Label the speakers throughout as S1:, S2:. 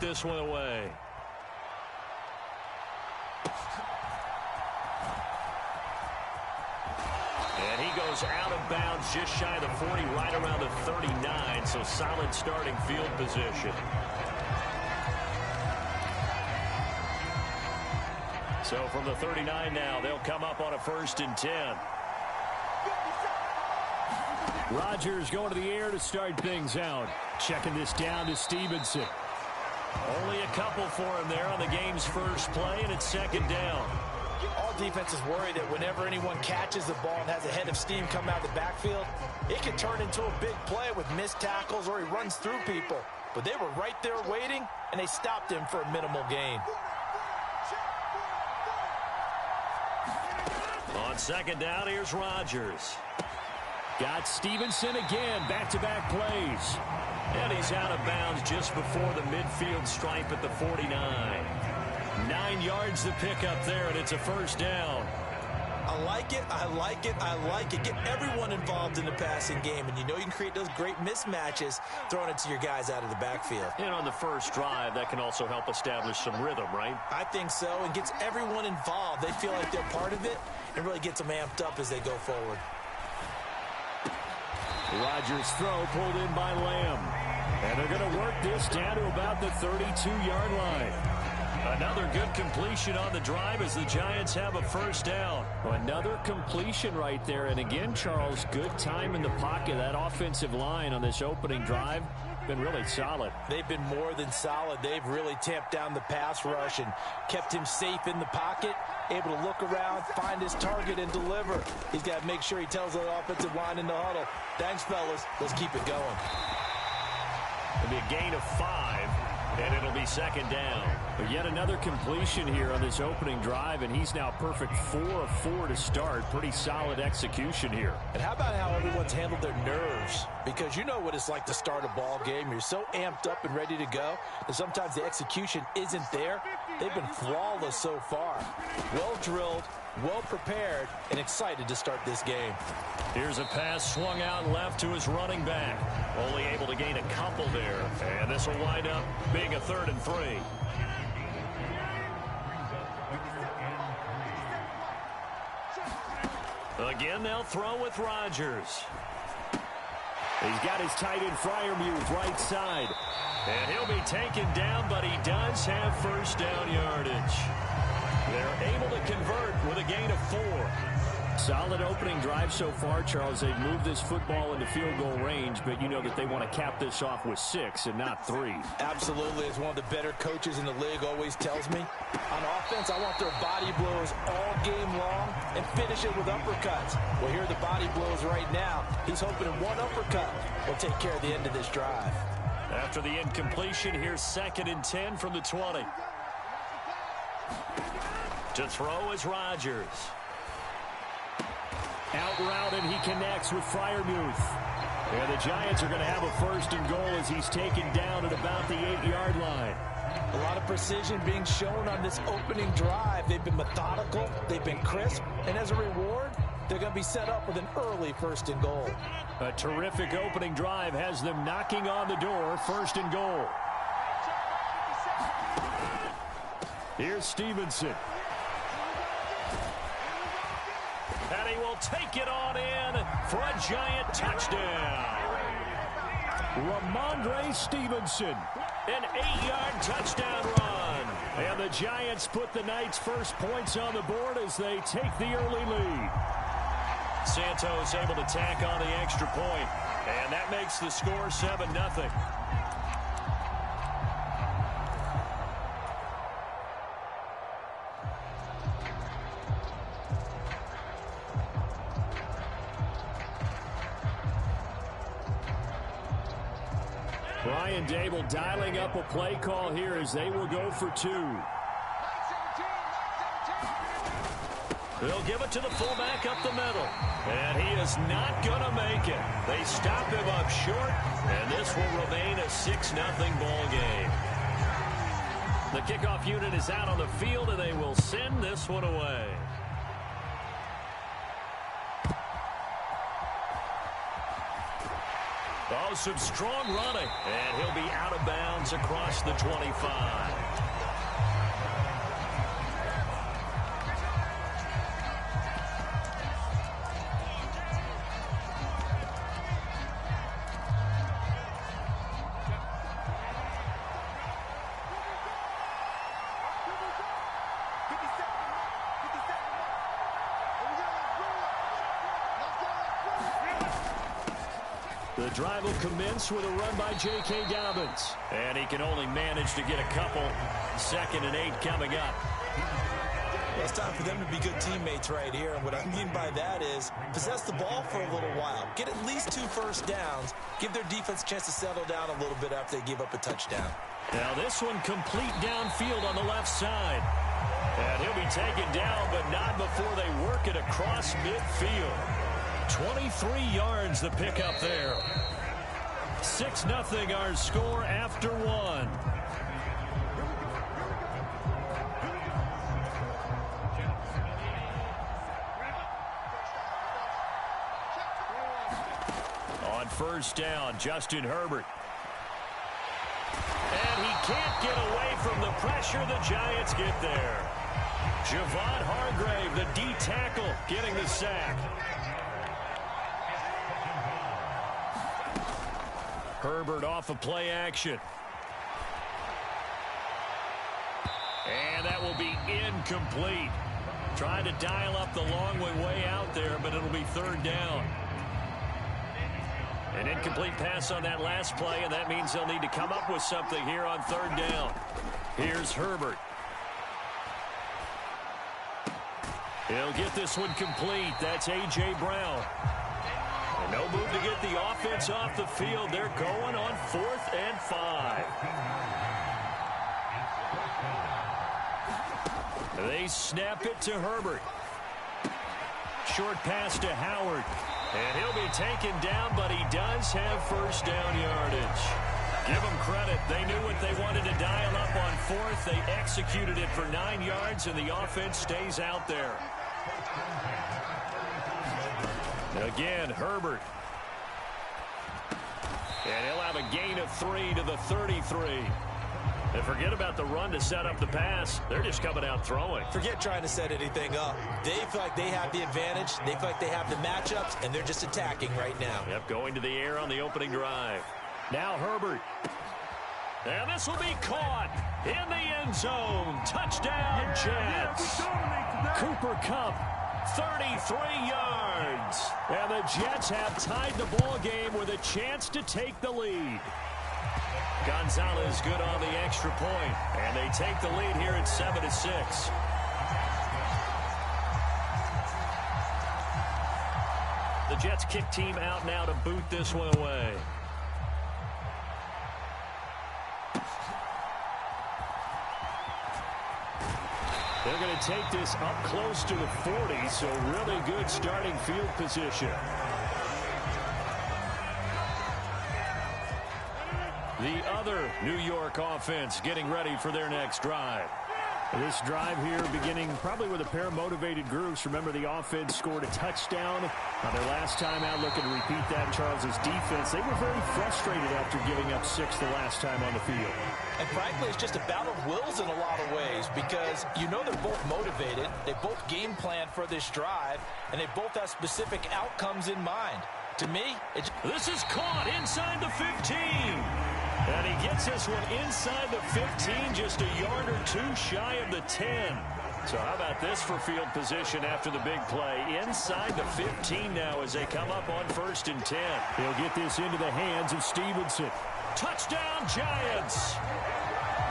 S1: this one away. And he goes out of bounds just shy of the 40, right around the 39, so solid starting field position. So from the 39 now, they'll come up on a 1st and 10.
S2: Rodgers going to the air to start things out. Checking this down to Stevenson.
S1: Only a couple for him there on the game's first play, and it's 2nd down.
S3: All defenses worry that whenever anyone catches the ball and has a head of steam come out of the backfield, it can turn into a big play with missed tackles or he runs through people. But they were right there waiting, and they stopped him for a minimal gain.
S1: On 2nd down, here's Rodgers.
S2: Got Stevenson again, back-to-back plays.
S1: And he's out of bounds just before the midfield stripe at the 49. 9 yards to pick up there, and it's a 1st down.
S3: I like it, I like it, I like it. Get everyone involved in the passing game, and you know you can create those great mismatches throwing it to your guys out of the backfield.
S1: And on the first drive, that can also help establish some rhythm, right?
S3: I think so, and gets everyone involved. They feel like they're part of it, and really gets them amped up as they go forward.
S2: Rodgers' throw pulled in by Lamb. And they're going to work this down to about the 32-yard line.
S1: Another good completion on the drive as the Giants have a 1st down.
S2: Another completion right there. And again, Charles, good time in the pocket. That offensive line on this opening drive been really solid.
S3: They've been more than solid. They've really tamped down the pass rush and kept him safe in the pocket, able to look around, find his target, and deliver. He's got to make sure he tells the offensive line in the huddle, thanks, fellas. Let's keep it going.
S1: It'll be a gain of 5, and it'll be 2nd down.
S2: But yet another completion here on this opening drive, and he's now perfect 4 of 4 to start. Pretty solid execution here.
S3: And how about how everyone's handled their nerves? Because you know what it's like to start a ball game. You're so amped up and ready to go, and sometimes the execution isn't there. They've been flawless so far. Well drilled, well prepared, and excited to start this game.
S1: Here's a pass swung out left to his running back. Only able to gain a couple there. And this will wind up being a 3rd and 3. Again, they'll throw with Rodgers.
S2: He's got his tight end Freiermuth right side.
S1: And he'll be taken down, but he does have 1st down yardage. They're able to convert with a gain of 4.
S2: Solid opening drive so far, Charles. They've moved this football into field goal range, but you know that they want to cap this off with 6 and not 3.
S3: Absolutely. As one of the better coaches in the league always tells me, on offense, I want their body blows all game long and finish it with uppercuts. Well, here are the body blows right now. He's hoping in one uppercut will take care of the end of this drive.
S1: After the incompletion, here's 2nd and 10 from the 20. To throw is Rodgers.
S2: Out route, and he connects with Freiermuth. And the Giants are going to have a 1st and goal as he's taken down at about the 8-yard line.
S3: A lot of precision being shown on this opening drive. They've been methodical, they've been crisp, and as a reward, they're going to be set up with an early 1st and goal.
S2: A terrific opening drive has them knocking on the door, 1st and goal. Here's Stevenson.
S1: And he will take it on in for a Giant touchdown.
S2: Ramondre Stevenson.
S1: An 8-yard touchdown run.
S2: And the Giants put the night's first points on the board as they take the early lead.
S1: Santos able to tack on the extra point, and that makes the score 7-0.
S2: Brian Dable dialing up a play call here as they will go for 2.
S1: They'll give it to the fullback up the middle. And he is not going to make it. They stop him up short, and this will remain a 6-0 ball game. The kickoff unit is out on the field, and they will send this one away. Oh, some strong running. And he'll be out of bounds across the 25. The drive will commence with a run by J.K. Dobbins. And he can only manage to get a couple. 2nd and 8 coming up.
S3: Well, it's time for them to be good teammates right here. And what I mean by that is possess the ball for a little while. Get at least 2 first downs. Give their defense a chance to settle down a little bit after they give up a touchdown.
S1: Now this one complete downfield on the left side. And he'll be taken down, but not before they work it across midfield. 23 yards the pickup there. 6-0 our score after 1. On first down, Justin Herbert. And he can't get away from the pressure. The Giants get there. Javon Hargrave, the D tackle, getting the sack. Herbert off of play action. And that will be incomplete. Trying to dial up the long way out there, but it'll be 3rd down. An incomplete pass on that last play, and that means they'll need to come up with something here on 3rd down. Here's Herbert. He'll get this one complete. That's A.J. Brown. And no move to get the offense off the field. They're going on 4th and 5. They snap it to Herbert. Short pass to Howard. And he'll be taken down, but he does have first down yardage. Give them credit. They knew what they wanted to dial up on 4th. They executed it for 9 yards, and the offense stays out there. Again, Herbert. And he'll have a gain of 3 to the 33. And forget about the run to set up the pass. They're just coming out throwing.
S3: Forget trying to set anything up. They feel like they have the advantage. They feel like they have the matchups, and they're just attacking right now.
S1: Yep, going to the air on the opening drive. Now Herbert. And this will be caught in the end zone. Touchdown, Jets. Cooper Kupp, 33 yards. And the Jets have tied the ball game with a chance to take the lead. Gonzalez good on the extra point, and they take the lead here at 7-6. The Jets kick team out now to boot this one away. They're going to take this up close to the 40, so really good starting field position. The other New York offense getting ready for their next drive. This drive here beginning probably with a pair of motivated groups. Remember, the offense scored a touchdown on their last time out. Looking to repeat that in Charles's defense. They were very frustrated after giving up 6 the last time on the field.
S3: And frankly, it's just a battle of wills in a lot of ways because you know they're both motivated. They both game plan for this drive, and they both have specific outcomes in mind. To me,
S1: this is caught inside the 15. And he gets this one inside the 15, just a yard or 2 shy of the 10. So how about this for field position after the big play? Inside the 15 now as they come up on 1st and 10. He'll get this into the hands of Stevenson. Touchdown, Giants!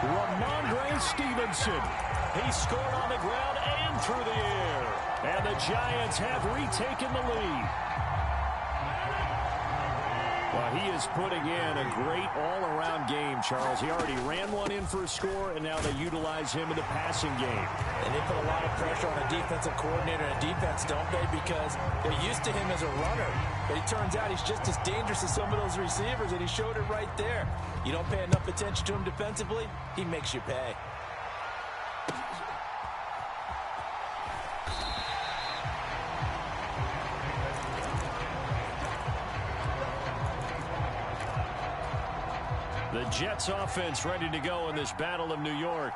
S1: Ramondre Stevenson. He scored on the ground and through the air. And the Giants have retaken the lead. Well, he is putting in a great all-around game, Charles. He already ran one in for a score, and now they utilize him in the passing game.
S3: And they put a lot of pressure on a defensive coordinator and a defense, don't they? Because they're used to him as a runner. But it turns out he's just as dangerous as some of those receivers, and he showed it right there. You don't pay enough attention to him defensively, he makes you pay.
S2: The Jets offense ready to go in this Battle of New York.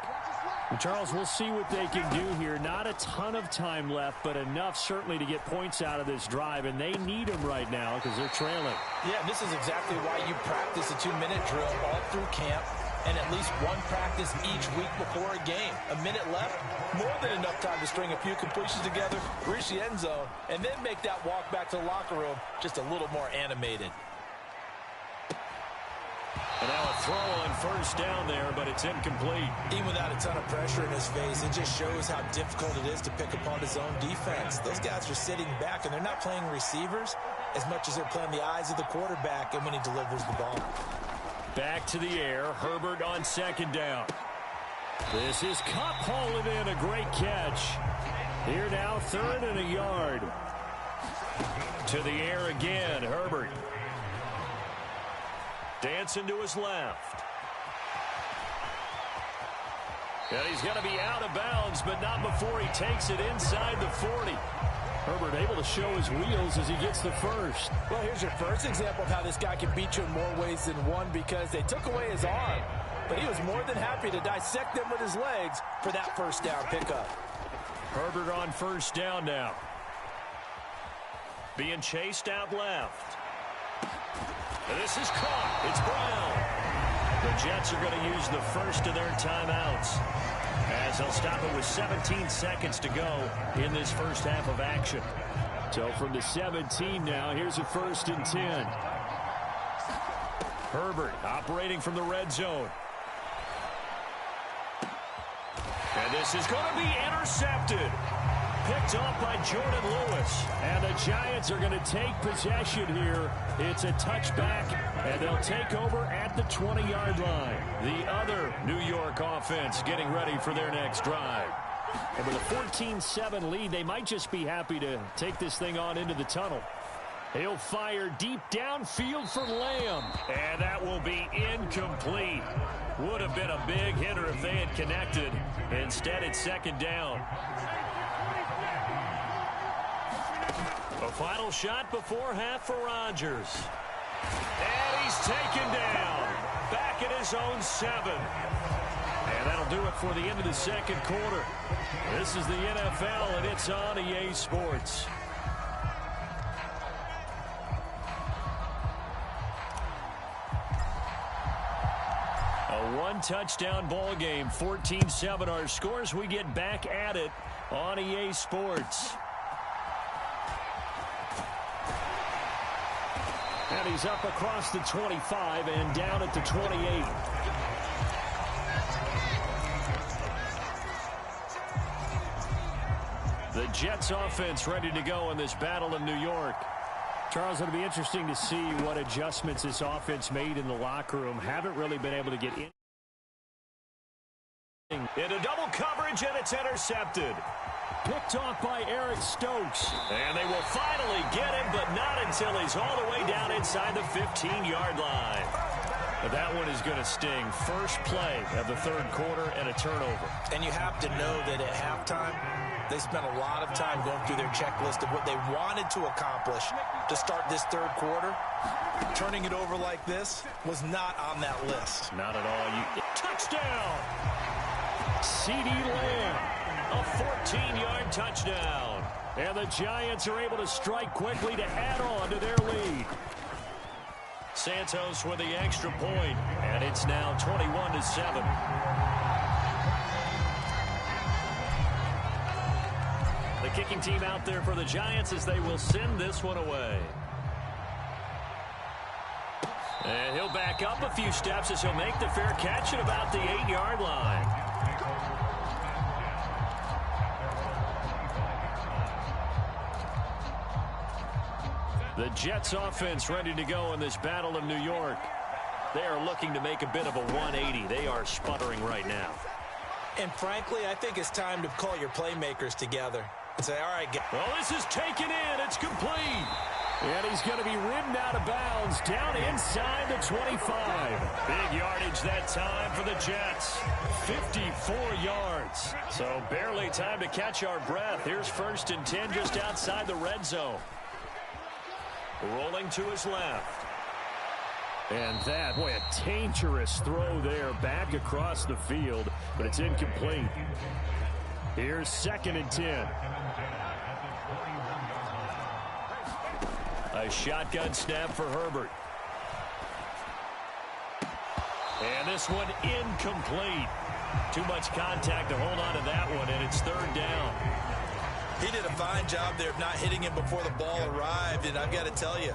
S2: And Charles, we'll see what they can do here. Not a ton of time left, but enough certainly to get points out of this drive, and they need them right now because they're trailing.
S3: Yeah, this is exactly why you practice a 2-minute drill all through camp and at least one practice each week before a game. A minute left, more than enough time to string a few completions together, reach the end zone, and then make that walk back to the locker room just a little more animated.
S2: And now a throw on first down there, but it's incomplete.
S3: Even without a ton of pressure in his face, it just shows how difficult it is to pick apart his own defense. Those guys are sitting back, and they're not playing receivers as much as they're playing the eyes of the quarterback and when he delivers the ball.
S2: Back to the air. Herbert on second down. This is Kupp hauling in. A great catch. Here now, 3rd and a yard. To the air again, Herbert. Dancing to his left. And he's going to be out of bounds, but not before he takes it inside the 40. Herbert able to show his wheels as he gets the first.
S3: Well, here's your first example of how this guy can beat you in more ways than one, because they took away his arm, but he was more than happy to dissect them with his legs for that first down pickup.
S2: Herbert on first down now. Being chased out left. And this is caught. It's Brown. The Jets are going to use the first of their timeouts as they'll stop it with 17 seconds to go in this first half of action. So from the 17 now, here's a 1st and 10. Herbert operating from the red zone. And this is going to be intercepted. Picked off by Jordan Lewis. And the Giants are going to take possession here. It's a touchback, and they'll take over at the 20-yard line. The other New York offense getting ready for their next drive. And with a 14-7 lead, they might just be happy to take this thing on into the tunnel. He'll fire deep downfield for Lamb. And that will be incomplete. Would have been a big hitter if they had connected. Instead, it's 2nd down. A final shot before half for Rodgers. And he's taken down. Back at his own 7. And that'll do it for the end of the second quarter. This is the NFL, and it's on EA Sports. A one-touchdown ball game, 14-7 our scores. We get back at it on EA Sports. And he's up across the 25 and down at the 28. The Jets offense ready to go in this Battle of New York. Charles, it'll be interesting to see what adjustments this offense made in the locker room. Haven't really been able to get in. Into double coverage, and it's intercepted. Picked off by Eric Stokes. And they will finally get him, but not until he's all the way down inside the 15-yard line. But that one is going to sting. First play of the 3rd quarter and a turnover.
S3: And you have to know that at halftime, they spent a lot of time going through their checklist of what they wanted to accomplish to start this 3rd quarter. Turning it over like this was not on that list.
S2: Not at all. Touchdown! CeeDee Lamb. A 14-yard touchdown. And the Giants are able to strike quickly to add on to their lead. Santos with the extra point, and it's now 21-7. The kicking team out there for the Giants as they will send this one away. And he'll back up a few steps as he'll make the fair catch at about the 8-yard line. The Jets offense ready to go in this Battle of New York. They are looking to make a bit of a 180. They are sputtering right now.
S3: And frankly, I think it's time to call your playmakers together and say, all right,
S2: well, this is taken in. It's complete. And he's going to be ridden out of bounds down inside the 25. Big yardage that time for the Jets. 54 yards. So barely time to catch our breath. Here's 1st and 10 just outside the red zone. Rolling to his left. And that, boy, a dangerous throw there back across the field, but it's incomplete. Here's 2nd and 10.
S1: A shotgun snap for Herbert. And this one incomplete. Too much contact to hold on to that one, and it's 3rd down.
S3: He did a fine job there of not hitting him before the ball arrived, and I've got to tell you,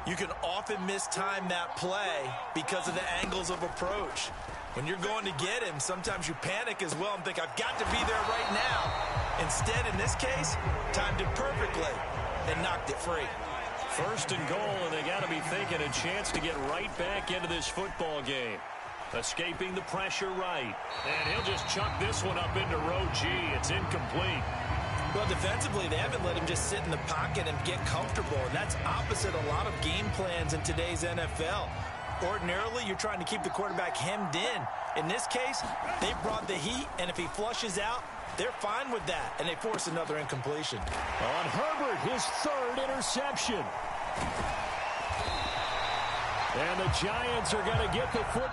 S3: you can often mistime that play because of the angles of approach. When you're going to get him, sometimes you panic as well and think, I've got to be there right now. Instead, in this case, timed it perfectly and knocked it free.
S1: 1st and goal, and they got to be thinking a chance to get right back into this football game. Escaping the pressure right. And he'll just chuck this one up into row G. It's incomplete.
S3: Well, defensively, they haven't let him just sit in the pocket and get comfortable, and that's opposite a lot of game plans in today's NFL. Ordinarily, you're trying to keep the quarterback hemmed in. In this case, they brought the heat, and if he flushes out, they're fine with that, and they force another incompletion.
S2: On Herbert, his 3rd interception. And the Giants are going to get the foot.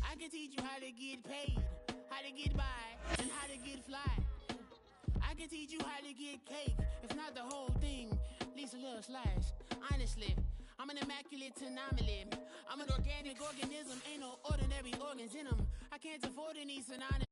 S4: I can teach you how to get paid, how to get by, and how to get fly. I can teach you how to get cake, if not the whole thing, at least a little slice. Honestly, I'm an immaculate anomaly. I'm an organic organism, ain't no ordinary organs in them. I can't afford any synonymous.